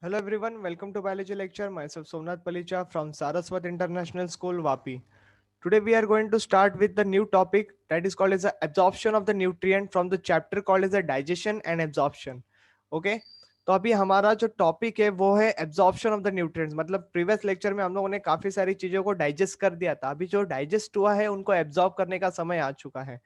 Hello everyone, welcome to biology lecture. Myself Somnath Palicha from Saraswat International School, Vapi. Today we are going to start with the new topic that is called as the absorption of the nutrient from the chapter called as the digestion and absorption. Okay, तो अभी हमारा जो topic है वो है absorption of the nutrients. मतलब previous lecture में हम लोगों ने काफी सारी चीजों को डाइजेस्ट कर दिया था, अभी जो डाइजेस्ट हुआ है उनको एब्जॉर्ब करने का समय आ चुका है।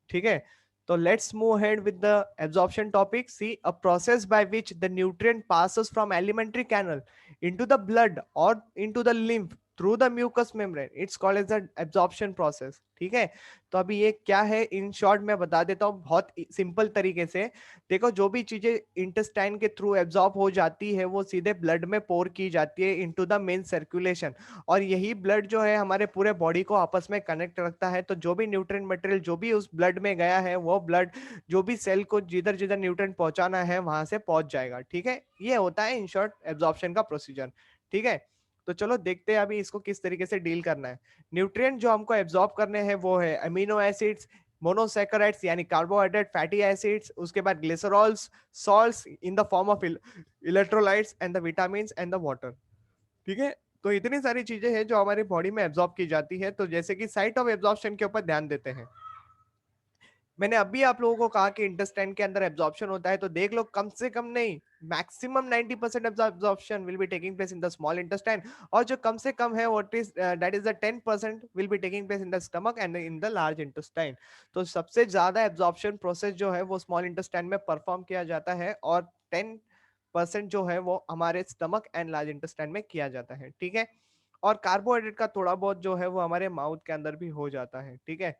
ठीक है, so let's move ahead with the absorption topic. See, a process by which the nutrient passes from alimentary canal into the blood or into the lymph through the mucous membrane. It's called as the absorption process. ठीक है, तो अभी ये क्या है in short मैं बता देता हूँ बहुत सिंपल तरीके से। देखो, जो भी चीजें इंटेस्टाइन के थ्रू एब्जॉर्ब हो जाती है वो सीधे ब्लड में पोर की जाती है इनटू द मेन सर्कुलेशन। और यही ब्लड जो है हमारे पूरे बॉडी को आपस में कनेक्ट रखता है। तो जो भी न्यूट्रिएंट मटेरियल जो भी उस ब्लड में गया है वो ब्लड जो भी सेल को जिधर जिधर न्यूट्रिएंट पहुंचाना है वहां से पहुंच जाएगा। ठीक है, ये होता है इन शॉर्ट एब्जॉर्प्शन का प्रोसीजर। ठीक है, तो चलो देखते हैं अभी इसको किस तरीके से डील करना है। न्यूट्रिएंट जो हमको एब्जॉर्ब करने हैं वो है अमीनो एसिड्स, मोनोसैकेराइड्स यानी कार्बोहाइड्रेट, फैटी एसिड्स, उसके बाद glycerols, salts in the form of electrolytes and the vitamin and the water. ठीक है, तो इतनी सारी चीजें हैं जो हमारी बॉडी में एब्जॉर्ब की जाती है। तो जैसे कि साइट ऑफ एब्जॉर्प्शन के ऊपर ध्यान देते हैं। मैंने अभी आप लोगों को कहा कि इंटेस्टाइन के अंदर एब्जॉर्प्शन होता है, तो देख लो कम से कम नहीं, maximum 90% absorption will be taking place in the small intestine. और जो कम से कम है what is that is the 10% will be taking place in the stomach and in the large intestine. तो सबसे ज्यादा एब्जॉर्प्शन प्रोसेस जो है वो स्मॉल इंटेस्टाइन में परफॉर्म किया जाता है और 10% जो है वो हमारे स्टमक एंड लार्ज इंटेस्टाइन में किया जाता है। ठीक है, और कार्बोहाइड्रेट का थोड़ा बहुत जो है वो हमारे माउथ के अंदर भी हो जाता है। ठीक है,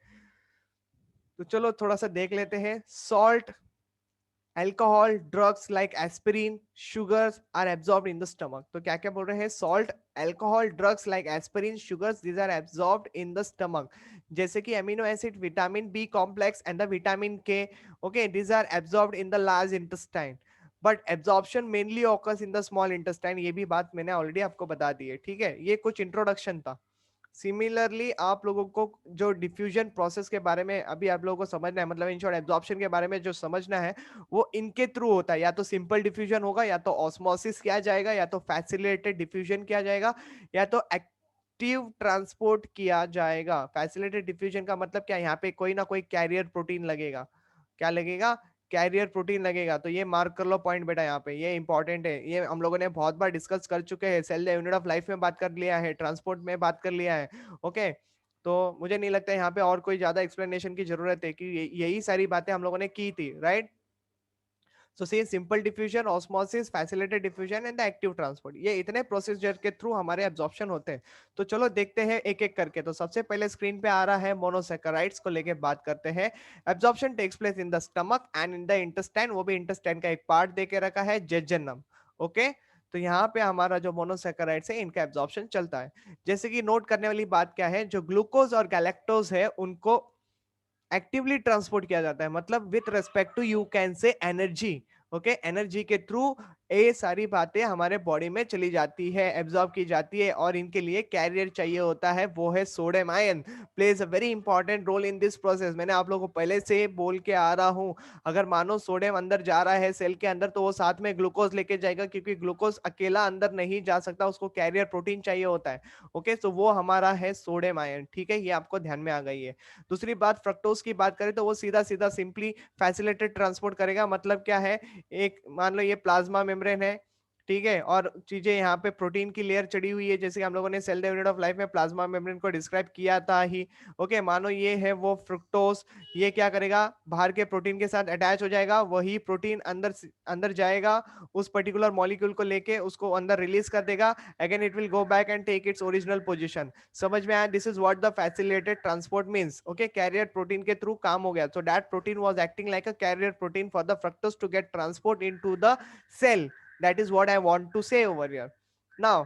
तो चलो थोड़ा सा देख लेते हैं। Salt, alcohol, drugs like aspirin, sugars are absorbed in the stomach. तो क्या क्या बोल रहे हैं? Salt, alcohol, drugs like aspirin, sugars, these are absorbed in the stomach. जैसे कि amino acid, vitamin B complex and the vitamin K, okay, these are absorbed in the large intestine. But absorption mainly occurs in the small intestine. ये भी बात मैंने already आपको बता दी है। ठीक है, ये कुछ इंट्रोडक्शन था। सिमिलरली आप लोगों को जो डिफ्यूजन प्रोसेस के बारे में अभी आप लोगों को समझना है, मतलब इन शॉर्ट एब्जॉर्प्शन के बारे में जो समझना है वो इनके थ्रू होता है। या तो सिंपल डिफ्यूजन होगा, या तो ऑस्मोसिस किया जाएगा, या तो फैसिलिटेटेड डिफ्यूजन किया जाएगा, या तो एक्टिव ट्रांसपोर्ट किया जाएगा। फैसिलिटेटेड डिफ्यूजन का मतलब क्या, यहाँ पे कोई ना कोई कैरियर प्रोटीन लगेगा। क्या लगेगा? कैरियर प्रोटीन लगेगा। तो ये मार्क कर लो पॉइंट बेटा, यहाँ पे ये इंपॉर्टेंट है। ये हम लोगों ने बहुत बार डिस्कस कर चुके हैं, cell the unit of life में बात कर लिया है, ट्रांसपोर्ट में बात कर लिया है। ओके, तो मुझे नहीं लगता यहाँ पे और कोई ज्यादा एक्सप्लेनेशन की जरूरत है कि यही सारी बातें हम लोगों ने की थी, right? So see simple diffusion, osmosis, facilitated diffusion and the active transport, ये इतने प्रोसीजर के थ्रू हमारे एब्जॉर्प्शन होते हैं। तो चलो देखते हैं एक एक करके। तो सबसे पहले स्क्रीन पे आ रहा है मोनोसैकेराइड्स को लेके बात करते हैं। Absorption takes place in the stomach and in the intestine, वो भी इंटेस्टाइन का एक पार्ट देके रखा है, जेजनम। ओके, तो यहाँ पे हमारा जो मोनोसैकेराइड्स है इनका एब्जॉर्प्शन चलता है। जैसे कि नोट करने वाली बात क्या है, जो ग्लूकोज और गैलेक्टोज है उनको एक्टिवली ट्रांसपोर्ट किया जाता है, मतलब with respect to you can say energy. Okay, energy के थ्रू ये सारी बातें हमारे बॉडी में चली जाती है, एब्जॉर्ब की जाती है। और इनके लिए कैरियर चाहिए होता है, वो है sodium ion, plays a very important role in this process. मैंने आप लोगों को पहले से बोल के आ रहा हूं, अगर मानो सोडियम अंदर जा रहा है सेल के अंदर तो वो साथ में ग्लूकोज लेके जाएगा, क्योंकि ग्लूकोज अकेला अंदर नहीं जा सकता, उसको कैरियर प्रोटीन चाहिए होता है। ओके, तो वो हमारा है सोडियम आयन। ठीक है, ये आपको ध्यान में आ गई है। दूसरी बात, फ्रक्टोज की बात करें तो वो सीधा सीधा सिंपली फैसिलिटेड ट्रांसपोर्ट करेगा। मतलब क्या है, एक मान लो ये प्लाज्मा मेम्ब्रेन है, ठीक है, और चीजें यहाँ पे प्रोटीन की लेयर चढ़ी हुई है, जैसे हम लोगों ने सेल यूनिट ऑफ लाइफ में प्लाज्मा मेम्ब्रेन को डिस्क्राइब किया था ही। ओके, मानो ये है वो फ्रुक्टोज, ये क्या करेगा, बाहर के प्रोटीन के साथ अटैच हो जाएगा, वही प्रोटीन अंदर अंदर जाएगा, उस पर्टिकुलर मॉलिक्यूल को लेके उसको अंदर रिलीज कर देगा। Again it will go back and take its original position. समझ में आया? This is what the facilitated transport means. Okay, carrier protein के थ्रू काम हो गया। So that protein was acting like a carrier protein for the fructose to get transport into the cell. That is what I want to say over here. Now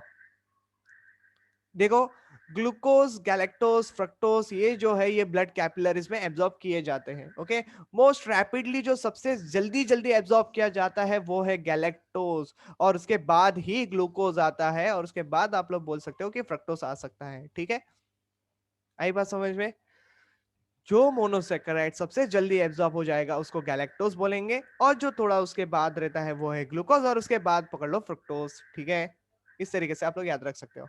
देखो, glucose, galactose, fructose, ये जो है ये blood capillaries में absorb किए जाते हैं। Okay, most rapidly जो सबसे जल्दी जल्दी एब्जॉर्ब किया जाता है वो है गैलेक्टोज, और उसके बाद ही ग्लूकोज आता है, और उसके बाद आप लोग बोल सकते हो कि फ्रक्टोज आ सकता है। ठीक है, आई बात समझ में? जो मोनोसेकेराइड सबसे जल्दी एब्जॉर्ब हो जाएगा उसको गैलेक्टोज बोलेंगे, और जो थोड़ा उसके बाद रहता है वो है ग्लूकोज, और उसके बाद पकड़ लो फ्रुक्टोज। ठीक है, इस तरीके से आप लोग याद रख सकते हो।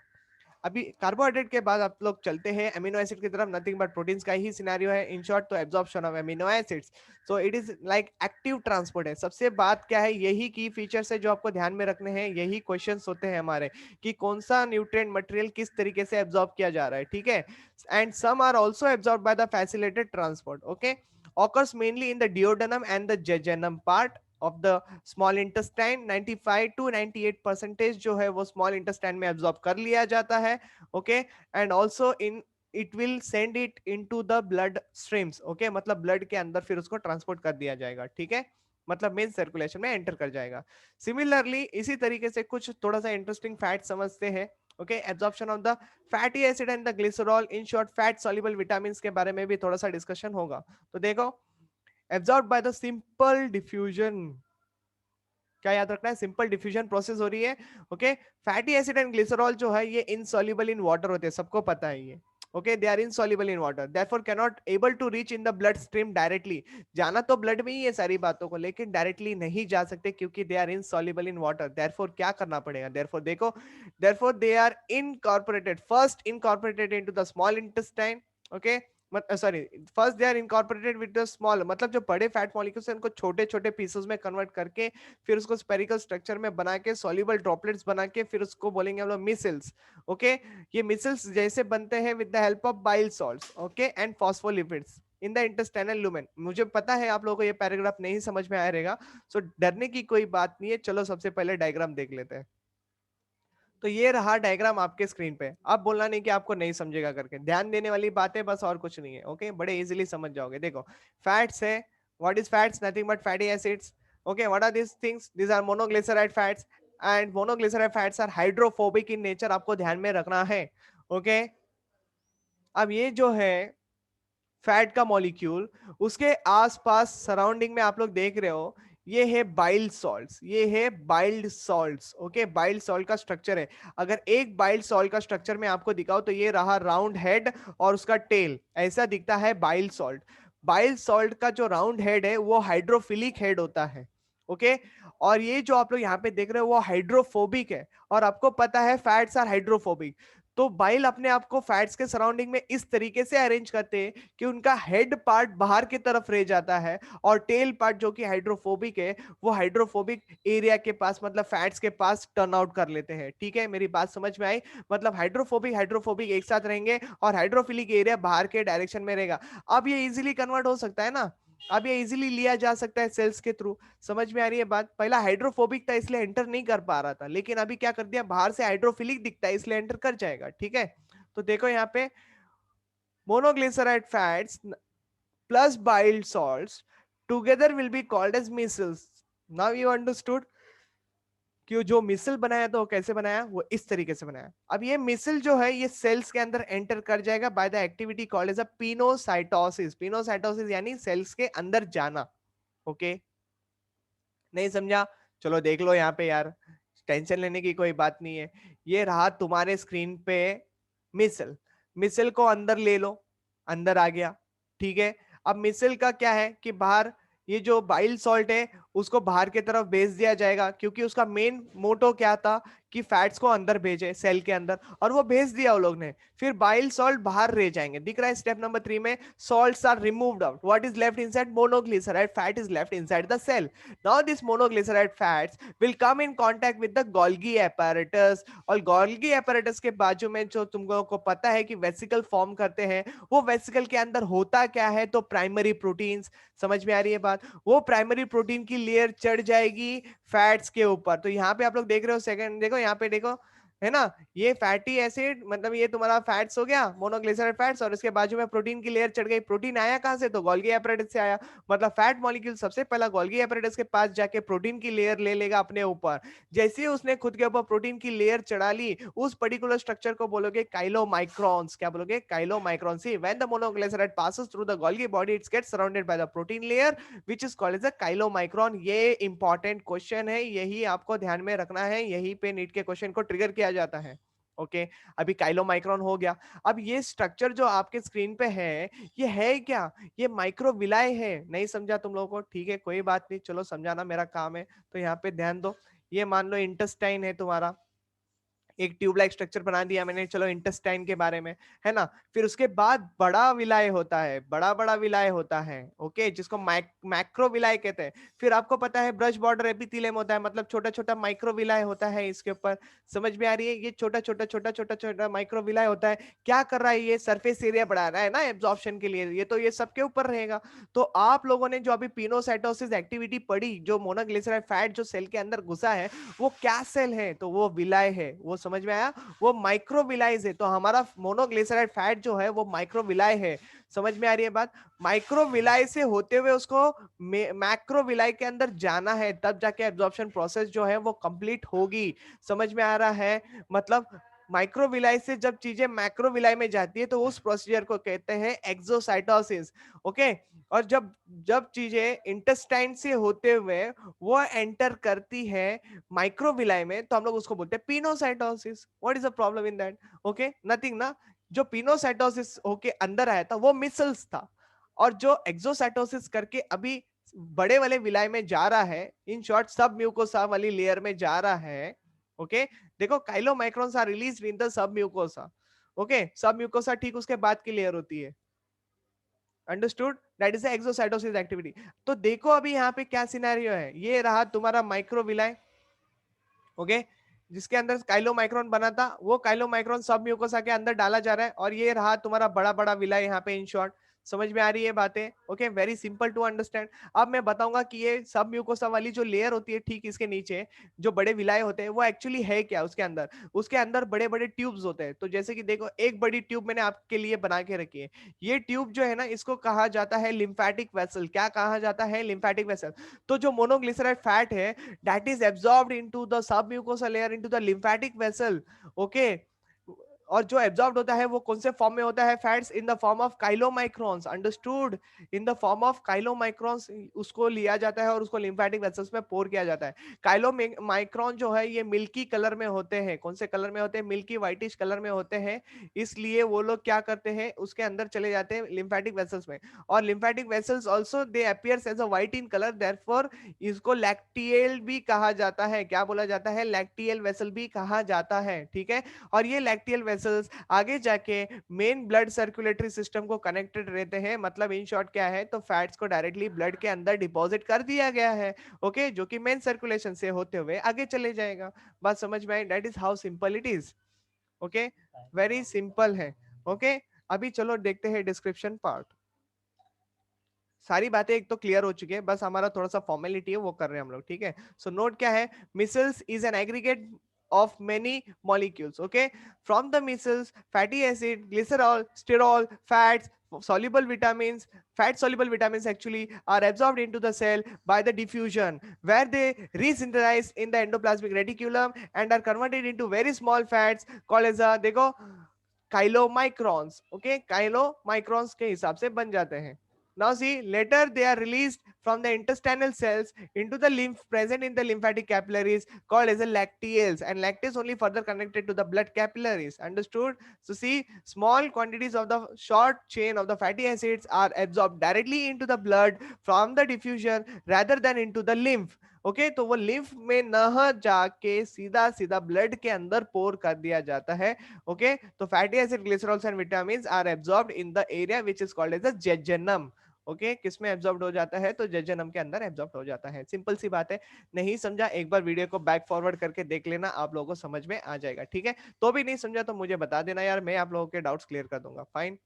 अभी कार्बोहाइड्रेट के बाद आप लोग चलते हैं अमीनो एसिड की तरफ। नथिंग बट प्रोटीन्स का ही सिनेरियो है इन शॉर्ट। तो absorption of amino acids, so it is like active transport है। सबसे बात क्या है, यही की फीचर्स है जो आपको ध्यान में रखने हैं, यही क्वेश्चंस होते हैं हमारे कि कौन सा न्यूट्रिएंट मटेरियल किस तरीके से एब्जॉर्ब किया जा रहा है। ठीक है, and some are also absorb by the facilitated transport. Okay, occurs mainly in the duodenum and the jejunum part of the small intestine। 95 to 98 percentage जो है वो स्मॉल इंटेस्टाइन में एब्जॉर्ब कर लिया जाता है। Okay, and also in it will send it into the blood streams. Okay, मतलब blood के अंदर फिर उसको ट्रांसपोर्ट कर दिया जाएगा। ठीक है, मतलब मेन सर्कुलेशन में एंटर कर जाएगा। सिमिलरली इसी तरीके से कुछ थोड़ा सा इंटरेस्टिंग फैक्ट समझते हैं। Okay, absorption of the fatty acid and the glycerol, in short fat soluble vitamin के बारे में भी थोड़ा सा डिस्कशन होगा। तो देखो, absorb by the simple diffusion, क्या याद रखना है, सिंपल डिफ्यूजन प्रोसेस हो रही है। Okay, fatty acid and glycerol जो है ये इनसॉल्युबल इन वाटर होते हैं, सबको पता है ये। Okay, they are insoluble in water, therefore can not able to reach in the blood stream directly. जाना तो ब्लड में ही है सारी बातों को, लेकिन डायरेक्टली नहीं जा सकते क्योंकि they are insoluble in water. Therefore क्या करना पड़ेगा, देयरफॉर देखो, therefore they are incorporated, first incorporated into the small intestine. Okay, sorry, first they are incorporated with the small, मतलब जो बड़े फैट मॉलिक्यूल्स हैं उनको छोटे छोटे पीसेस में कन्वर्ट करके फिर उसको स्पेरिकल स्ट्रक्चर में बना के सॉल्युबल ड्रॉपलेट्स बना के फिर उसको बोलेंगे हम लोग मिसल्स। ओके, ये मिसल्स जैसे बनते हैं with the help of bile salts, okay, and phospholipids in the intestinal lumen. मुझे पता है आप लोगों को ये पैराग्राफ नहीं समझ में आया रहेगा, सो डरने की कोई बात नहीं है। चलो सबसे पहले डायग्राम देख लेते हैं। तो ये रहा डायग्राम आपके स्क्रीन पे। अब बोलना नहीं कि आपको नहीं समझेगा करके, ध्यान देने वाली बात है बस, और कुछ नहीं है। ओके, बड़े इजीली समझ जाओगे। देखो, फैट्स है, what is fats, nothing but fatty acids. Okay, what are this things, this are monoglyceride fats, and monoglyceride fats are hydrophobic in nature, आपको ध्यान में रखना है। ओके, अब ये जो है फैट का मॉलिक्यूल, उसके आसपास सराउंडिंग में आप लोग देख रहे हो, ये है बाइल सॉल्ट्स, ये है billed salts. Okay, billed salt का स्ट्रक्चर है। अगर एक बाइल्ड सॉल्ट का स्ट्रक्चर में आपको दिखाओ तो ये रहा राउंड हेड और उसका टेल, ऐसा दिखता है बाइल सॉल्ट। बाइल सॉल्ट का जो राउंड हेड है वो हाइड्रोफिलिक हेड होता है। ओके, और ये जो आप लोग यहाँ पे देख रहे हो वो हाइड्रोफोबिक है, और आपको पता है फैट्स आर हाइड्रोफोबिक। तो बाइल अपने आप को फैट्स के सराउंडिंग में इस तरीके से अरेंज करते हैं कि उनका हेड पार्ट बाहर की तरफ रह जाता है, और टेल पार्ट जो कि हाइड्रोफोबिक है वो हाइड्रोफोबिक एरिया के पास, मतलब फैट्स के पास टर्न आउट कर लेते हैं। ठीक है, मेरी बात समझ में आई, मतलब हाइड्रोफोबिक हाइड्रोफोबिक एक साथ रहेंगे और हाइड्रोफिलिक एरिया बाहर के डायरेक्शन में रहेगा। अब ये इजीली कन्वर्ट हो सकता है ना, अब ये इजीली लिया जा सकता है सेल्स के थ्रू। समझ में आ रही है बात, पहला हाइड्रोफोबिक था इसलिए एंटर नहीं कर पा रहा था, लेकिन अभी क्या कर दिया, बाहर से हाइड्रोफिलिक दिखता है इसलिए एंटर कर जाएगा। ठीक है, तो देखो यहाँ पे monoglyceride fats plus bile salts together will be called as micelles. Now you understood कि जो मिसल बनाया तो कैसे बनाया, वो इस तरीके से बनाया। अब ये मिसल जो है ये सेल्स के अंदर एंटर कर जाएगा by the activity called as a pinocytosis. Pinocytosis यानी सेल्स के अंदर जाना। ओके, नहीं समझा, चलो देख लो यहाँ पे यार, टेंशन लेने की कोई बात नहीं है। ये रहा तुम्हारे स्क्रीन पे मिसल, मिसल को अंदर ले लो, अंदर आ गया। ठीक है, अब मिसल का क्या है कि बाहर ये जो बाइल सॉल्ट है उसको बाहर की तरफ भेज दिया जाएगा, क्योंकि उसका मेन मोटो क्या था कि फैट्स को अंदर भेजे सेल के अंदर, और वो भेज दिया वो लोग ने। फिर बाइल सॉल्ट बाहर रह जाएंगे, दिख रहा है स्टेप नंबर 3 में, salts are removed out, what is left inside, monoglyceride fat is left inside the cell. Now this monoglyceride fats will come in contact with the Golgi apparatus, और Golgi apparatus के बाजू में जो तुम लोगों को पता है कि वेसिकल फॉर्म करते हैं, वो वेसिकल के अंदर होता क्या है, तो प्राइमरी प्रोटीन्स। समझ में आ रही है बात, वो प्राइमरी प्रोटीन की लेयर चढ़ जाएगी फैट्स के ऊपर। तो यहाँ पे आप लोग देख रहे हो, सेकंड देखो यहाँ पे देखो, है ना, ये फैटी एसिड मतलब ये तुम्हारा फैट्स हो गया, मोनोग्लिसराइड फैट्स, और इसके बाजू में प्रोटीन की लेयर चढ़ गई। प्रोटीन आया कहां से, तो गोल्गी एपरेटस से आया। मतलब फैट मॉलिक्यूल सबसे पहला गोल्गी एपरेटस के पास जाके प्रोटीन की लेयर ले लेगा अपने ऊपर। जैसे ही उसने खुद के ऊपर प्रोटीन की लेयर चढ़ा ली, उस पर्टिकुलर स्ट्रक्चर को बोलोगे काइलोमाइक्रॉन्स। क्या बोलोगे, chylomicron. See when the monoglyceride passes through the Golgi body, it gets surrounded by the protein layer which is called as a chylomicron। ये इंपॉर्टेंट क्वेश्चन है, यही आपको ध्यान में रखना है, यही पे नीट के क्वेश्चन को ट्रिगर किया जाता है। ओके अभी काइलोमाइक्रोन हो गया। अब ये स्ट्रक्चर जो आपके स्क्रीन पे है, ये है क्या? ये माइक्रोविलाई है। नहीं समझा तुम लोगों को? ठीक है, कोई बात नहीं, चलो समझाना मेरा काम है, तो यहाँ पे ध्यान दो। ये मान लो इंटेस्टाइन है तुम्हारा, एक ट्यूब लाइक स्ट्रक्चर बना दिया मैंने, चलो इंटेस्टाइन के बारे में, है ना। फिर उसके बाद बड़ा विलाय होता है, बड़ा बड़ा विलाय होता है, ओके, जिसको मैक्रो विलाय कहते हैं। फिर आपको पता है ब्रश बॉर्डर एपिथेलियम होता है, मतलब छोटा छोटा माइक्रो विलाय होता है इसके ऊपर। समझ में आ रही है? ये छोटा छोटा छोटा छोटा छोटा माइक्रो विलाय होता है। क्या कर रहा है ये? सरफेस एरिया बढ़ा रहा है ना एब्जॉर्प्शन के लिए, ये तो ये सबके ऊपर रहेगा। तो आप लोगों ने जो अभी पिनोसाइटोसिस एक्टिविटी पढ़ी, जो मोनोग्लिसराइड फैट जो सेल के अंदर घुसा है, वो क्या सेल है? तो वो विलाय है। वो समझ में आया? वो माइक्रोविलाइज है। तो हमारा मोनोग्लिसराइड फैट जो है वो माइक्रोविलाय है। समझ में आ रही है बात? माइक्रोविलाय से होते हुए उसको मैक्रोविलाय के अंदर जाना है, तब जाके एब्जॉर्प्शन प्रोसेस जो है वो कंप्लीट होगी। समझ में आ रहा है? मतलब माइक्रोविलाय से जब चीजें मैक्रोविलाय में जाती है तो उस प्रोसीजर को कहते हैं एक्सोसाइटोसिस। ओके। और जब जब चीजें इंटेस्टाइन से होते हुए वो एंटर करती है माइक्रोविलाय में, तो हम लोग उसको बोलते हैं pinocytosis. What is the problem in that? Okay, nothing ना। जो पिनोसाइटोसिस होके अंदर आया था वो मिसल्स था, और जो एक्सोसाइटोसिस करके अभी बड़े वाले विलाय में जा रहा है, इन शॉर्ट सब म्यूकोसा वाली लेयर में जा रहा है। ओके, देखो chylomicrons are released in the submucosa. Okay, submucosa ठीक उसके बाद की लेयर होती है। Understood? That is the exocytosis activity. तो देखो अभी यहाँ पे क्या सिनेरियो है, ये रहा तुम्हारा माइक्रोविलाय। ओके, जिसके अंदर काइलोमाइक्रोन बना था, वो काइलोमाइक्रोन सब म्यूकोसा के अंदर डाला जा रहा है, और ये रहा तुम्हारा बड़ा बड़ा विलाय यहाँ पे इन शॉर्ट। समझ में आ रही है बातें? Okay, very simple to understand. अब मैं बताऊंगा कि ये सब म्यूकोसा वाली जो लेयर होती है ठीक इसके नीचे जो बड़े विलाय होते हैं वो एक्चुअली है क्या उसके अंदर। उसके अंदर बड़े बड़े ट्यूब्स होते हैं। तो जैसे कि देखो, एक बड़ी ट्यूब मैंने आपके लिए बना के रखी है। ये ट्यूब जो है ना, इसको कहा जाता है लिम्फेटिक वेसल। क्या कहा जाता है? Lymphatic vessel. तो जो मोनोग्लिसराइड फैट है, that is absorbed into the submucosal layer into the lymphatic vessel. Okay, और जो एब्जॉर्ब होता है वो कौन से फॉर्म में होता है? Fats in the form of chylomicrons. Understood? In the form of chylomicrons उसको लिया जाता है और उसको लिम्फेटिक वेसल्स में पोर किया जाता है। काइलोमाइक्रोन जो है ये मिल्की कलर में होते हैं। कौन से कलर में होते हैं? मिल्की व्हाइटिश कलर में होते हैं। इसलिए वो लोग क्या करते हैं, उसके अंदर चले जाते हैं लिम्फेटिक वेसल्स में। और lymphatic vessels also they appears as a white in colour, therefore इसको लैक्टियल भी कहा जाता है। क्या बोला जाता है? लैक्टियल वेसल भी कहा जाता है। ठीक है। और ये लैक्टियल वेसल्स आगे जाके मेन ब्लड सर्कुलेटरी सिस्टम को कनेक्टेड रहते हैं। मतलब इन शॉर्ट क्या है, तो फैट्स को डायरेक्टली ब्लड के अंदर डिपॉजिट कर दिया गया है। ओके, जो कि मेन सर्कुलेशन से होते हुए आगे चले जाएगा। बात समझ में आई? That is how simple it is. Okay, very simple है। ओके, अभी चलो देखते हैं डिस्क्रिप्शन पार्ट। सारी बातें एक तो क्लियर हो चुकी है, बस हमारा थोड़ा सा फॉर्मेलिटी है वो कर रहे हैं हम लोग। ठीक है, सो नोट क्या है? Micelles is an aggregate of many molecules. Okay, from the miscels, fatty acid, glycerol, sterol, fats, soluble vitamins, fat soluble vitamins actually are absorbed into the cell by the diffusion, where they resynthesize in the endoplasmic reticulum and are converted into very small fats called as a, देखो, काइलोमाइक्रॉन्स। Okay, काइलोमाइक्रॉन्स के हिसाब से बन जाते हैं। Now see, later they are released from the intestinal cells into the lymph present in the lymphatic capillaries called as a lacteals, and lacteals only further connected to the blood capillaries. Understood? So see, small quantities of the short chain of the fatty acids are absorbed directly into the blood from the diffusion rather than into the lymph. Okay, तो वो lymph में न जाके सीधा सीधा blood के अंदर पोर कर दिया जाता है। ओके, तो fatty acid, glycerols and vitamins are absorbed in the area which is called as the jejunum. Okay, किसमें एब्जॉर्ब हो जाता है? तो जेजनम के अंदर एब्जॉर्ब हो जाता है। सिंपल सी बात है। नहीं समझा, एक बार वीडियो को बैक फॉरवर्ड करके देख लेना, आप लोगों को समझ में आ जाएगा। ठीक है, तो भी नहीं समझा तो मुझे बता देना यार, मैं आप लोगों के डाउट्स क्लियर कर दूंगा। फाइन,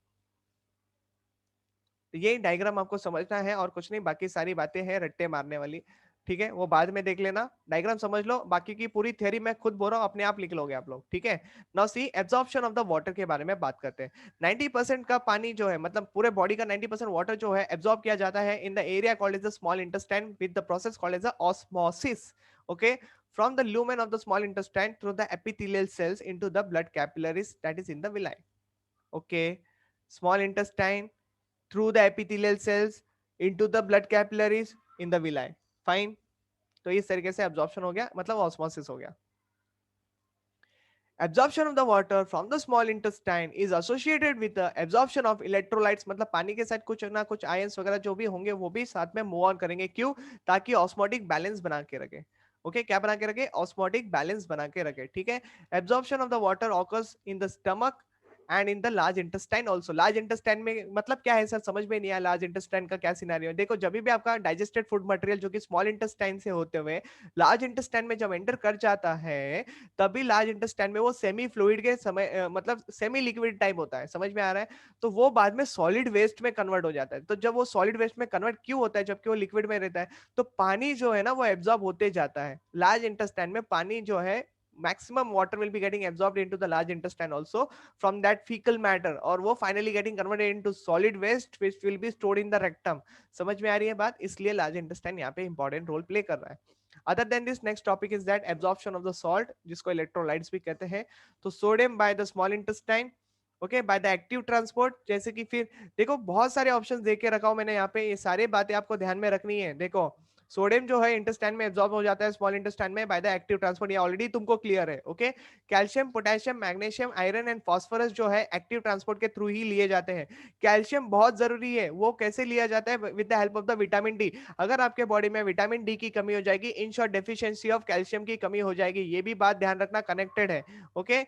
ये डायग्राम आपको समझना है और कुछ नहीं, बाकी सारी बातें हैं रट्टे मारने वाली। ठीक है, वो बाद में देख लेना, डायग्राम समझ लो, बाकी की पूरी थ्योरी मैं खुद बोल रहा हूँ, अपने आप लिख लोगे आप लोग। ठीक है, now see absorption of the water के बारे में बात करते हैं। 90% का पानी जो है, मतलब पूरे बॉडी का 90% वाटर जो है एब्जॉर्ब किया जाता है in the area called as the small intestine with the process called as the osmosis. Okay, from the lumen of the small intestine through the epithelial cells into the blood capillaries that is in the villi. Okay, small intestine through the epithelial cells into the blood capillaries in the villi. Fine, तो इस तरीके से absorption हो गया, मतलब osmosis हो गया। Absorption of the water from the small intestine is associated with the absorption of electrolytes, मतलब पानी के साथ कुछ ना कुछ आयंस वगैरह जो भी होंगे वो भी साथ में मूव ऑन करेंगे, क्यों? ताकि ऑस्मोटिक बैलेंस बना के रखे। ओके, क्या बना के रखे? ऑस्मोटिक बैलेंस बना के रखे, ठीक है। Absorption of the water occurs in the stomach and in the large intestine also. Large intestine में मतलब क्या है सर, समझ में नहीं आया। लार्ज इंटेस्टाइन का क्या सिनेरियो है? देखो, जब भी आपका डाइजेस्टेड फूड मटेरियल जो कि स्मॉल इंटेस्टाइन से होते हुए लार्ज इंटेस्टाइन में जब एंटर कर जाता है, तभी लार्ज इंटेस्टाइन में वो सेमी फ्लूइड के समय मतलब सेमी लिक्विड टाइप होता है, समझ में आ रहा है? तो वो बाद में सॉलिड वेस्ट में कन्वर्ट हो जाता है। तो जब वो सॉलिड वेस्ट में कन्वर्ट क्यों होता है जबकि वो लिक्विड में रहता है? तो पानी जो है ना वो एब्जॉर्ब होते जाता है। लार्ज इंटेस्टाइन में पानी जो है, maximum water will be getting absorbed into the large intestine also from that fecal matter, और वो finally getting converted into solid waste which will be stored in the rectum। समझ में आ रही है बात? इसलिए large intestine यहाँ पे important role play कर रहा है। other than this next topic is that absorption of the salt, जिसको electrolytes भी कहते हैं। तो sodium by the small intestine, okay, by the active transport. जैसे कि फिर देखो बहुत सारे ऑप्शंस दे के रखा हूं मैंने यहाँ पे, ये सारी बातें आपको ध्यान में रखनी है। देखो, सोडियम जो है इंटेस्टाइन में एब्जॉर्ब हो जाता है स्मॉल इंटेस्टाइन में बाय द एक्टिव ट्रांसपोर्ट, ये ऑलरेडी तुमको क्लियर है, okay. Calcium, potassium, magnesium, iron and phosphorus जो है एक्टिव ट्रांसपोर्ट के थ्रू ही लिए जाते हैं। कैल्शियम बहुत जरूरी है, वो कैसे लिया जाता है? With the help of the vitamin D. अगर आपके बॉडी में विटामिन डी की कमी हो जाएगी, in short deficiency of calcium की कमी हो जाएगी, ये भी बात ध्यान रखना, कनेक्टेड है, ओके।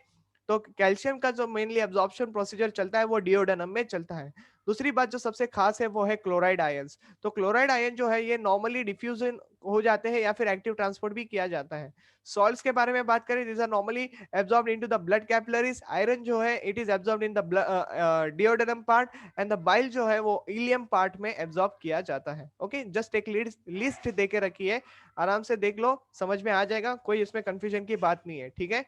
तो कैल्शियम का जो मेनली एब्जॉर्प्शन प्रोसीजर चलता है वो डिओडेनम में चलता है। दूसरी बात जो सबसे खास है वो है क्लोराइड आयंस। तो क्लोराइड आयन जो है ये नॉर्मली डिफ्यूजन हो जाते हैं या फिर एक्टिव ट्रांसपोर्ट भी किया जाता है। सॉल्ट्स के बारे में बात करें, this are normally absorbed into the blood capillaries. Iron जो है it is absorbed in the duodenum part, and the bile जो है वो इलियम पार्ट में एब्जॉर्ब किया जाता है। ओके, जस्ट एक लिस्ट दे के रखी है, आराम से देख लो, समझ में आ जाएगा, कोई इसमें कंफ्यूजन की बात नहीं है, ठीक है।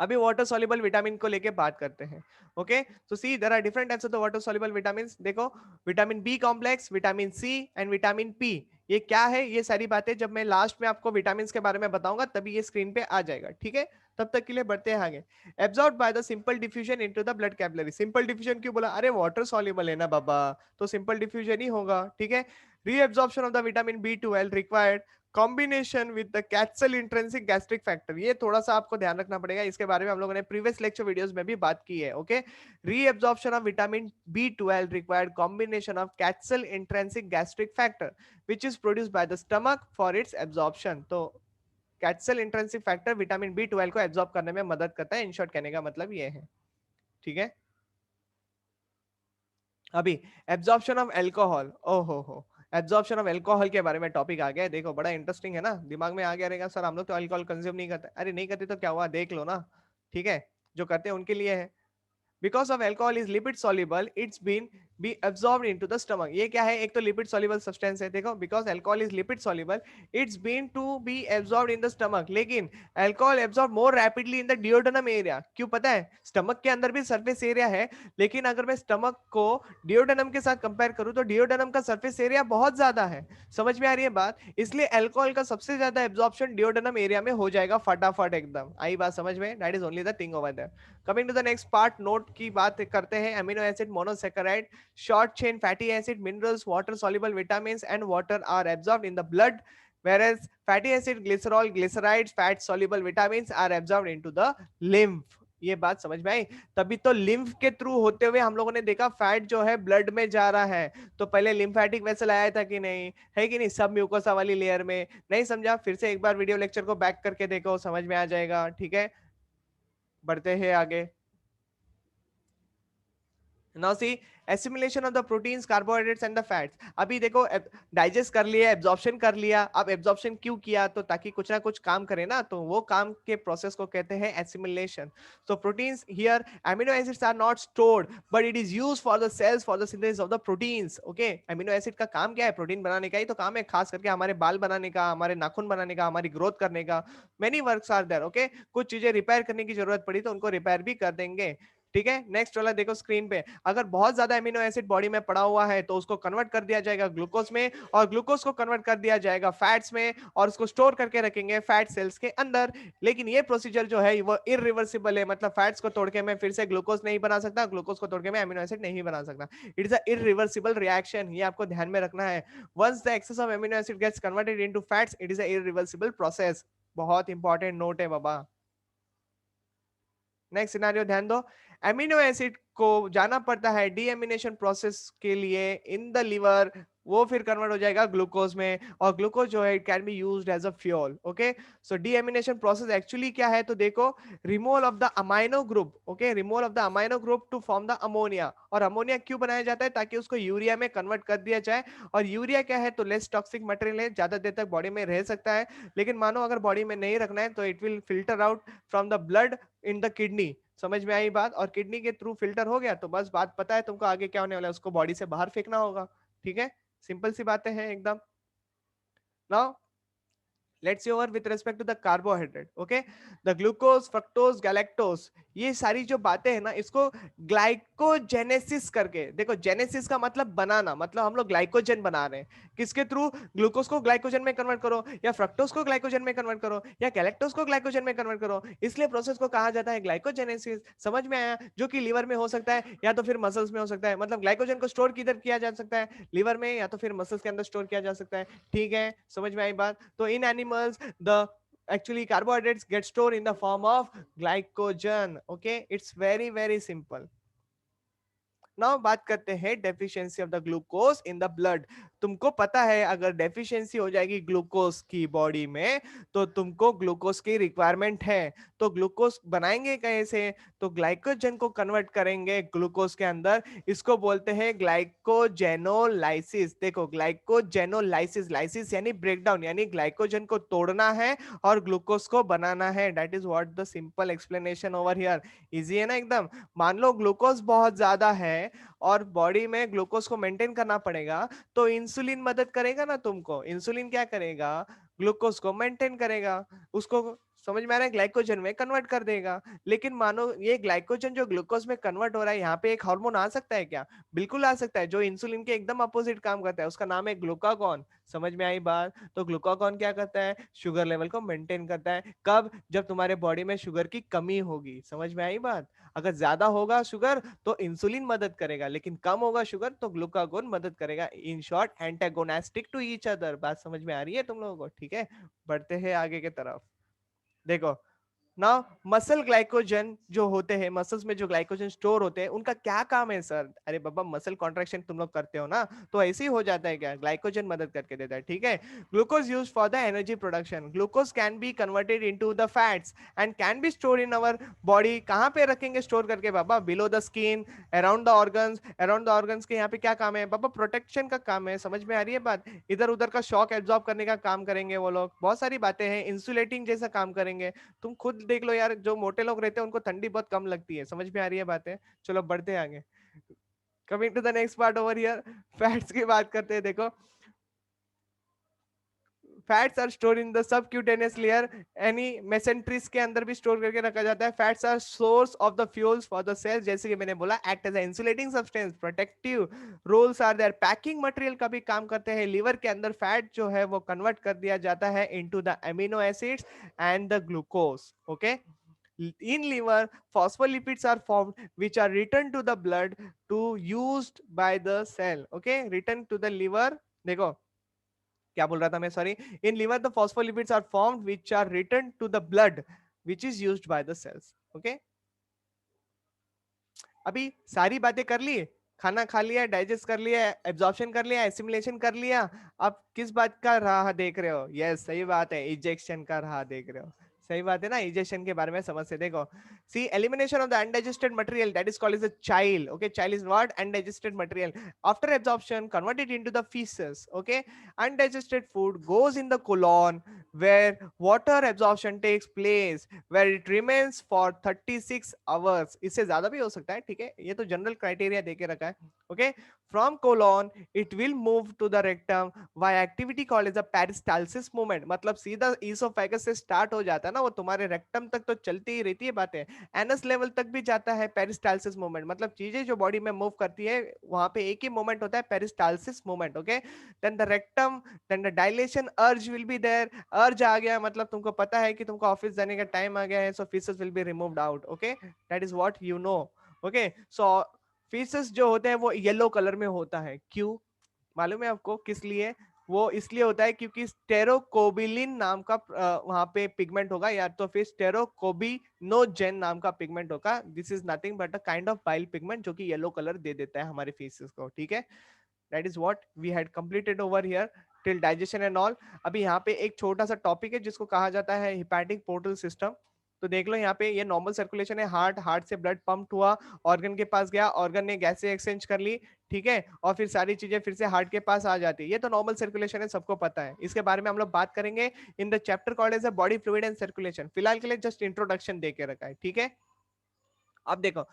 अभी वाटर सॉल्युबल विटामिन को लेके बात करते हैं, ओके। तो see there are different types of the water soluble vitamin. देखो, vitamin B complex, vitamin C and vitamin P. ये क्या है? ये सारी बातें जब मैं लास्ट में आपको विटामिन के बारे में बताऊंगा तभी ये स्क्रीन पे आ जाएगा, ठीक है। तब तक के लिए बढ़ते हैं आगे। Absorb by the simple diffusion into the blood capillary. Simple diffusion क्यों बोला? अरे वाटर सॉल्युबल है ना बाबा, तो सिंपल डिफ्यूजन ही होगा, ठीक है। Reabsorption of the vitamin B12 required combination with the capsule intrinsic gastric factor. ये थोड़ा सा आपको ध्यान रखना पड़ेगा, इसके बारे में हम लोगों ने प्रीवियस लेक्चर वीडियोस में भी बात की है, okay. Reabsorption of vitamin B12 required combination of कैप्सल intrinsic gastric factor which is produced by the stomach for its absorption. तो कैप्सल इंट्रिंसिक फैक्टर विटामिन B12 को एब्जॉर्ब करने में मदद करता है, इन शॉर्ट कहने का मतलब ये है, ठीक है। अभी एब्जॉर्प्शन ऑफ एल्कोहल, ओहो, एब्जॉर्प्शन ऑफ एल्कोहल के बारे में टॉपिक आ गया है। देखो बड़ा इंटरेस्टिंग है ना, दिमाग में आ गया रहेगा सर हम लोग तो अल्कोहल कंज्यूम नहीं करते। अरे नहीं करते तो क्या हुआ, देख लो ना, ठीक है। जो करते हैं उनके लिए है। Because of alcohol is lipid soluble it's been be absorbed into the stomach. ये क्या है? एक तो लिपिड सॉल्युबल सब्सटेंस है। देखो, because alcohol is lipid soluble it's been to be absorbed in the stomach, लेकिन alcohol absorb more rapidly in the duodenum area. क्यों पता है? स्टमक के अंदर भी सरफेस एरिया है, लेकिन अगर मैं स्टमक को डिओडेनम के साथ कंपेयर करूं तो डिओडेनम का सरफेस एरिया बहुत ज्यादा है। समझ में आ रही है बात? इसलिए एल्कोहल का सबसे ज्यादा एब्जॉर्प्शन डिओडेनम एरिया में हो जाएगा फटाफट एकदम। आई बात समझ में? That is only the thing over there. Coming to the next part, note की बात करते हैं। Amino acid, monosaccharide, short chain fatty acid, minerals, water soluble vitamins and water are absorbed in the blood, whereas fatty acid, glycerol, glycerides, fat soluble vitamins are absorbed into the lymph। ये बात समझ में आई? तभी तो lymph के through होते हुए हम लोगों ने देखा फैट जो है ब्लड में जा रहा है। तो पहले लिम्फेटिक वेसल आया था कि नहीं, है कि नहीं, सब म्यूकोसा वाली लेयर में। नहीं समझा? फिर से एक बार वीडियो लेक्चर को बैक करके देखो, समझ में आ जाएगा, ठीक है। बढ़ते हैं आगे। Now see assimilation of the proteins, carbohydrates and the fats. अभी देखो, डाइजेस्ट कर लिया, एब्जॉर्प्शन कर लिया। अब एब्जॉर्प्शन क्यों किया? तो ताकि कुछ ना कुछ काम करे ना, तो वो काम के प्रोसेस को कहते हैं assimilation. so proteins here, amino acids are not stored but it is used for the cells for the synthesis of the proteins, okay। amino acid का काम क्या है? प्रोटीन बनाने का ही तो काम है, खास करके हमारे बाल बनाने का, हमारे नाखून बनाने का, हमारी ग्रोथ करने का। Many works are there, okay. कुछ चीजें रिपेयर करने की जरूरत पड़ी तो उनको रिपेयर भी कर देंगे, ठीक है। नेक्स्ट वाला देखो स्क्रीन पे, अगर बहुत ज्यादा एमिनो एसिड बॉडी में पड़ा हुआ है तो उसको कन्वर्ट कर दिया जाएगा ग्लूकोज में, और ग्लूकोज को कन्वर्ट कर दिया जाएगा फैट्स में, और उसको स्टोर करके रखेंगे फैट सेल्स के अंदर। लेकिन ये प्रोसीजर जो है वो इरिवर्सिबल है, मतलब फैट्स को तोड़ के मैं फिर से ग्लूकोज नहीं बना सकता, ग्लूकोज को तोड़ के मैं एमिनो एसिड नहीं बना सकता। It is a irreversible reaction, ये आपको ध्यान में रखना है। Once the excess of amino acid gets converted into fats, it is a irreversible process. बहुत इंपॉर्टेंट नोट है बाबा। नेक्स्ट सिनारियो ध्यान दो। एमिनो एसिड को जाना पड़ता है डीएमिनेशन प्रोसेस के लिए इन द लिवर, वो फिर कन्वर्ट हो जाएगा ग्लूकोज में, और ग्लूकोज जो है it can be used as a fuel. Okay, so deamination process actually क्या है, तो देखो, removal of the amino group, okay, removal of the amino group to form the ammonia. और अमोनिया क्यों बनाया जाता है, ताकि उसको यूरिया में कन्वर्ट कर दिया जाए। और यूरिया क्या है, तो लेस टॉक्सिक मटेरियल है, ज्यादा देर तक बॉडी में रह सकता है। लेकिन मानो अगर बॉडी में नहीं रखना है तो it will filter out from the blood in the kidney. समझ में आई बात? और किडनी के थ्रू फिल्टर हो गया तो बस बात पता है तुमको आगे क्या होने वाला है, उसको बॉडी से बाहर फेंकना होगा। ठीक है, सिंपल सी बातें हैं एकदम। Now let's see over with respect to the carbohydrate. Okay, the glucose, fructose, galactose, ये सारी जो बातें हैं ना, इसको ग्लाइकोजेनेसिस करके देखो। जेनेसिस का मतलब बनाना, मतलब हम लोग ग्लाइकोजन बना रहे हैं किसके थ्रू, ग्लूकोज को ग्लाइकोजन में कन्वर्ट करो, या फ्रक्टोज को ग्लाइकोजन में कन्वर्ट करो, या गैलेक्टोज को ग्लाइकोजन में कन्वर्ट करो, इसलिए प्रोसेस को कहा जाता है ग्लाइकोजेनेसिस। समझ में आया? जो कि लीवर में हो सकता है या तो फिर मसल्स में हो सकता है। मतलब ग्लाइकोजन को स्टोर किधर किया जा सकता है, लीवर में, या तो फिर मसल्स के अंदर स्टोर किया जा सकता है। ठीक है, समझ में आई बात? तो in animals the actually carbohydrates get stored in the form of glycogen. Okay, it's very simple. Now बात करते हैं deficiency of the glucose in the blood. तुमको पता है अगर डेफिशिएंसी हो जाएगी ग्लूकोज की बॉडी में तो तुमको ग्लूकोज की रिक्वायरमेंट है। तो ग्लूकोज बनाएंगे कैसे, तो ग्लाइकोजन को कन्वर्ट करेंगे ग्लूकोज के अंदर, इसको बोलते हैं ग्लाइकोजेनोलाइसिस। देखो, ग्लाइकोजेनोलाइसिस, लाइसिस यानी ब्रेकडाउन, यानी ग्लाइकोजन को तोड़ना है और ग्लूकोज को बनाना है। That is what the simple explanation over here. Easy है ना एकदम। मान लो ग्लूकोज बहुत ज्यादा है और बॉडी में ग्लूकोज को मेंटेन करना पड़ेगा, तो इंसुलिन मदद करेगा ना तुमको। इंसुलिन क्या करेगा, ग्लूकोज को मेंटेन करेगा, उसको, समझ में आ रहा है, ग्लाइकोजन में कन्वर्ट कर देगा। लेकिन मानो ये ग्लाइकोजन जो ग्लूकोज में कन्वर्ट हो रहा है, यहाँ पे एक हार्मोन आ सकता है क्या? बिल्कुल आ सकता है, जो इंसुलिन के एकदम अपोजिट काम करता है, उसका नाम है ग्लूकागॉन। समझ में आई बात? तो ग्लूकागॉन क्या करता है, शुगर लेवल को मेंटेन करता है। कब? जब तुम्हारे बॉडी में शुगर की कमी होगी। समझ में आई बात? अगर ज्यादा होगा शुगर तो इंसुलिन मदद करेगा, लेकिन कम होगा शुगर तो ग्लूकागोन मदद करेगा। In short, antagonistic to each other. बात समझ में आ रही है तुम लोगों को? ठीक है, बढ़ते हैं आगे के तरफ। देखो, ना, मसल ग्लाइकोजन जो होते हैं, मसल्स में जो ग्लाइकोजन स्टोर होते हैं, उनका क्या काम है सर? अरे बाबा, मसल कॉन्ट्रैक्शन तुम लोग करते हो ना, तो ऐसे ही हो जाता है क्या? ग्लाइकोजन मदद करके देता है। ठीक है, glucose use for the energy production. Glucose can be converted into the fats and can be store in our body. कहां पे रखेंगे स्टोर करके बाबा? Below the skin, around the organs. Around the organs के यहाँ पे क्या काम है बाबा? प्रोटेक्शन का काम है। समझ में आ रही है बात? इधर उधर का शॉक एब्जॉर्ब करने का काम करेंगे वो लोग, बहुत सारी बातें हैं, इंसुलेटिंग जैसा काम करेंगे। तुम खुद देख लो यार, जो मोटे लोग रहते हैं उनको ठंडी बहुत कम लगती है। समझ में आ रही है बातें? चलो बढ़ते हैं आगे। Coming to the next part over here, fats की बात करते हैं। देखो, fats are store in the subcutaneous layer, यानी मेसेंट्रीज के अंदर भी स्टोर करके रखा जाता है। Fats are source of the fuels for the cells, जैसे कि मैंने बोला, act as insulating substance, protective roles are there, packing material का भी काम करते हैं। लीवर के अंदर फैट जो है वो कन्वर्ट कर दिया जाता है into the amino acids and the glucose. Okay, in liver phospholipids are formed which are returned to the blood to used by the cell. Okay, return to the liver। देखो क्या बोल रहा था मैं, sorry. In liver the phospholipids are formed which are return to the blood which is used by the cells. Okay, अभी सारी बातें कर ली, खाना खा लिया, डाइजेस्ट कर लिया, एब्जॉर्प्शन कर लिया, एसिमिलेशन कर लिया। अब किस बात का राह देख रहे हो? यस, सही बात है, इजेक्शन का राह देख रहे हो। सही बात है ना, इजेक्शन के बारे में समझते। देखो, see, elimination of the undigested material, that is called as a chyle. Okay, chyle is what? Undigested material. After absorption converted into the faeces. Okay, undigested food goes in the colon where water absorption takes place, where it remains for 36 hours। इससे ज्यादा भी हो सकता है, ठीक है, ये तो जनरल क्राइटेरिया देके रखा है। Okay, from colon it will move to the rectum by activity called as a peristalsis movement. मतलब सीधा ईसोफेगस से स्टार्ट हो जाता है ना, वो तुम्हारे रेक्टम तक तो चलती ही रहती है बातें, एनस लेवल तक भी जाता है पेरिस्टाल्सिस मूवमेंट। मतलब चीजें जो बॉडी में मूव करती है वहां पे एक ही मूवमेंट होता है, peristalsis movement. Okay, then the rectum, then the dilation urge will be there. Urge आ गया मतलब तुमको पता है कि तुमको ऑफिस जाने का टाइम आ गया है, so faeces will be removed out. Okay, that is what you know. Okay, so faeces जो होते हैं वो येलो कलर में होता है, क्यों मालूम है आपको? किस लिए? वो इसलिए होता है क्योंकि स्टेरोकोबिलिन नाम का वहां पे पिगमेंट होगा, या तो फिर स्टेरोकोबिनोजेन नाम का पिगमेंट होगा। This is nothing but a kind of bile pigment जो कि येलो कलर दे देता है हमारे फेसेस को, ठीक है। That is what we had completed over here till digestion and all. अभी यहाँ पे एक छोटा सा टॉपिक है जिसको कहा जाता है हिपैटिक पोर्टल सिस्टम। तो देख लो यहाँ पे ये नॉर्मल सर्कुलेशन है, हार्ट से ब्लड पंप हुआ, ऑर्गन के पास गया, ऑर्गन ने गैसें एक्सचेंज कर ली, ठीक है, और फिर सारी चीजें फिर से हार्ट के पास आ जाती है। ये तो नॉर्मल सर्कुलेशन है, सबको पता है। इसके बारे में हम लोग बात करेंगे in the chapter called as a body fluid and circulation. फिलहाल के लिए जस्ट इंट्रोडक्शन दे के रखा है, ठीक है। अब देखो,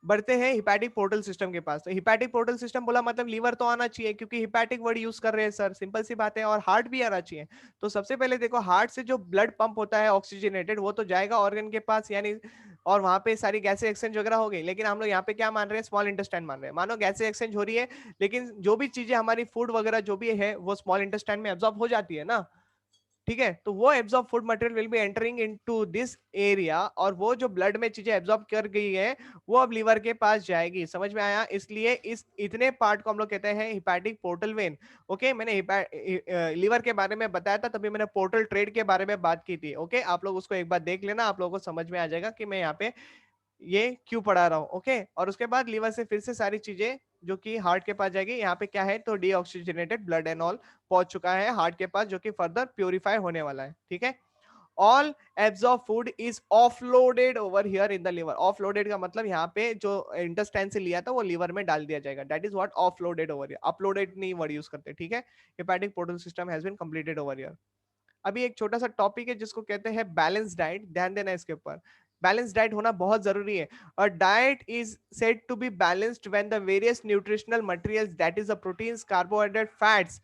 बढ़ते हैं हिपैटिक पोर्टल सिस्टम के पास। तो हिपैटिक पोर्टल सिस्टम बोला मतलब लीवर तो आना चाहिए, क्योंकि हिपैटिक वर्ड यूज कर रहे हैं सर, सिंपल सी बात है, और हार्ट भी आना चाहिए। तो सबसे पहले देखो, हार्ट से जो ब्लड पंप होता है ऑक्सीजनेटेड, वो तो जाएगा ऑर्गन के पास, यानी और वहां पे सारी गैसें एक्सचेंज वगैरह हो गई। लेकिन हम लोग यहाँ पे क्या मान रहे हैं, स्मॉल इंटेस्टाइन मान रहे हैं। मानो गैसें एक्सचेंज हो रही है, लेकिन जो भी चीजें हमारी फूड वगैरह जो भी है वो स्मॉल इंटेस्टाइन में एब्जॉर्ब हो जाती है ना, ठीक है। तो वो absorb food material will be entering into this area, और वो जो ब्लड में चीजें एब्जॉर्ब कर गई है वो अब लीवर के पास जाएगी। समझ में आया? इसलिए इस इतने पार्ट को हम लोग कहते हैं हिपैटिक पोर्टल वेन। ओके, मैंने लीवर के बारे में बताया था, तभी मैंने पोर्टल ट्रेड के बारे में बात की थी। ओके, आप लोग उसको एक बार देख लेना, आप लोगों को समझ में आ जाएगा कि मैं यहाँ पे ये क्यों पढ़ा रहा हूँ। ओके, और उसके बाद लीवर से फिर से सारी चीजें जो कि हार्ट के पास जाएगी। यहाँ पे क्या है, तो डीऑक्सीजनेटेड ब्लड एंड ऑल पहुंच चुका है हार्ट के पास, जो कि फर्दर प्योरीफाई होने वाला है, ठीक है। All absorb food is offloaded over here in the liver. Offloaded का मतलब यहाँ पे जो इंटेस्टाइन से लिया था वो लिवर में डाल दिया जाएगा। That is what offloaded over here. Uploaded नहीं वर्ड यूज करते, ठीक है। Hepatic portal system has been completed over here. अभी एक छोटा सा टॉपिक है जिसको कहते हैं बैलेंस डाइट, ध्यान देना इसके ऊपर। बैलेंस डाइट होना बहुत जरूरी है। और diet is said to be balanced when the various nutritional materials, that is the proteins, carbohydrate, fats,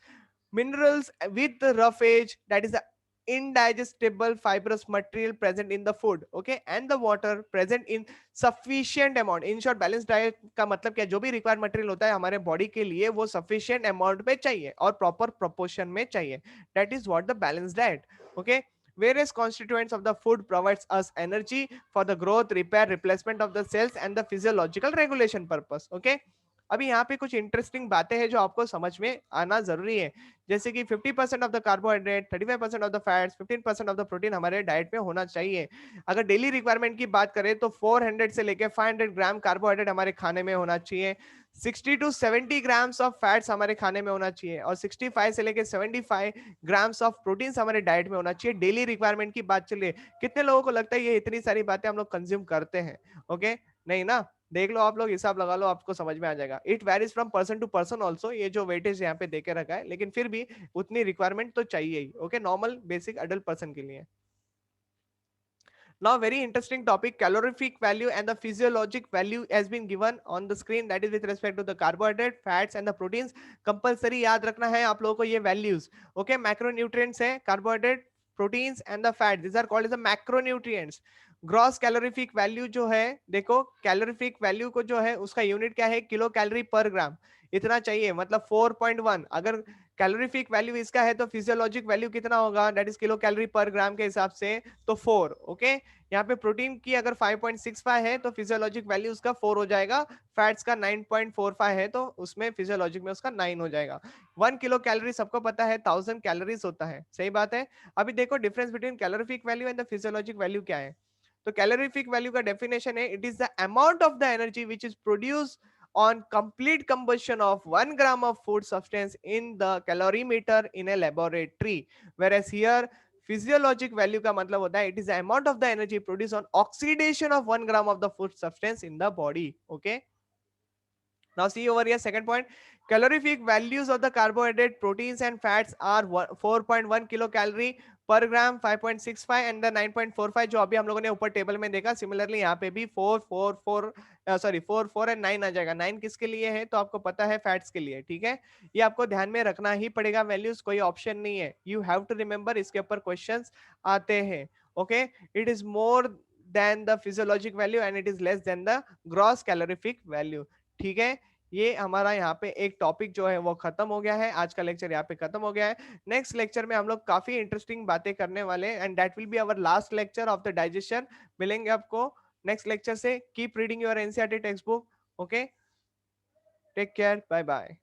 minerals with the roughage, that is the indigestible fibrous material present in the food, okay, and the water present in sufficient amount। in short, balanced diet का मतलब क्या, जो भी required material होता है हमारे body के लिए वो सफिशिएंट अमाउंट में चाहिए और प्रॉपर प्रोपोर्शन में चाहिए। that is what the balanced diet, okay। Various constituents of the food provides us energy for the growth, repair, replacement of the cells and the physiological regulation purpose, okay। अभी यहाँ पे कुछ interesting बातें हैं जो आपको समझ में आना जरूरी है। जैसे कि 50% of the carbohydrate, 35% of the fats, 15% of the protein हमारे डाइट में होना चाहिए। अगर डेली रिक्वायरमेंट की बात करें तो 400 से लेकर 500 ग्राम कार्बोहाइड्रेट हमारे खाने में होना चाहिए, 60 टू 70 ग्राम्स ऑफ फैट्स हमारे खाने में होना चाहिए, और 65 से लेकर 75 ग्राम्स ऑफ प्रोटीन हमारे डाइट में होना चाहिए। डेली रिक्वायरमेंट की बात चलिए, कितने लोगों को लगता है ये इतनी सारी बातें हम लोग कंज्यूम करते हैं? ओके, नहीं ना। देख लो, आप लोग हिसाब लगा लो, आपको समझ में आ जाएगा। It varies from person to person also, ये जो वेटेज यहाँ पे देके रखा है, लेकिन फिर भी उतनी रिक्वायरमेंट तो चाहिए ही। Okay, normal basic adult person के लिए। Now, very interesting topic, calorific value and the physiologic value has been given on the screen, that is with respect to the carbohydrate, fats and the proteins। Compulsory याद रखना है आप लोगों को ये values। Okay, macronutrients है carbohydrate, proteins and the fat, these are called as the macronutrients। Gross calorific value जो है, देखो कैलोरीफिक वैल्यू को जो है उसका यूनिट क्या है, किलो कैलोरी पर ग्राम, इतना चाहिए, मतलब 4.1। अगर कैलोरीफिक वैल्यू इसका है तो फिजियोलॉजिक वैल्यू कितना होगा, दैट इज किलो कैलोरी पर ग्राम के हिसाब से, तो 4। ओके, यहाँ पे प्रोटीन की अगर 5.65 है तो फिजियोलॉजिक वैल्यू उसका 4 हो जाएगा, फैट्स का 9.45 है तो उसमें फिजियोलॉजिक में उसका 9 हो जाएगा। 1 किलो कैलोरी सबको पता है 1000 कैलोरीज होता है, सही बात है। अभी देखो difference between calorific value and the physiologic value क्या है। तो कैलोरीफिक वैल्यू का डेफिनेशन है, it is the amount of the energy which is produce on complete combustion of 1 gram of food substance in the calorimeter in a laboratory, whereas here physiologic value का मतलब होता है, it is the amount of the energy produced on oxidation of 1 gram of the food substance in the body, okay। Now see over here, second point, calorific values of the carbohydrate, proteins and fats are 4.1 kilocalorie per gram, 5.65 and the 9.45 जो अभी हम लोगों ने ऊपर table में देखा। Similarly यहाँ पे भी 4 एंड 9 आ जाएगा। 9 किसके लिए है तो आपको पता है, फैट्स के लिए, ठीक है। ये आपको ध्यान में रखना ही पड़ेगा वैल्यूज, कोई ऑप्शन नहीं है, यू हैव टू रिमेंबर, इसके ऊपर क्वेश्चंस आते हैं। Okay, it is more than the physiologic value and it is less than the gross calorific value, ठीक है। ये हमारा यहाँ पे एक टॉपिक जो है वो खत्म हो गया है, आज का लेक्चर यहाँ पे खत्म हो गया है। नेक्स्ट लेक्चर में हम लोग काफी इंटरेस्टिंग बातें करने वाले हैं, and that will be our last lecture of the digestion. मिलेंगे आपको नेक्स्ट लेक्चर से। Keep reading your NCERT textbook. Okay, take care, bye bye.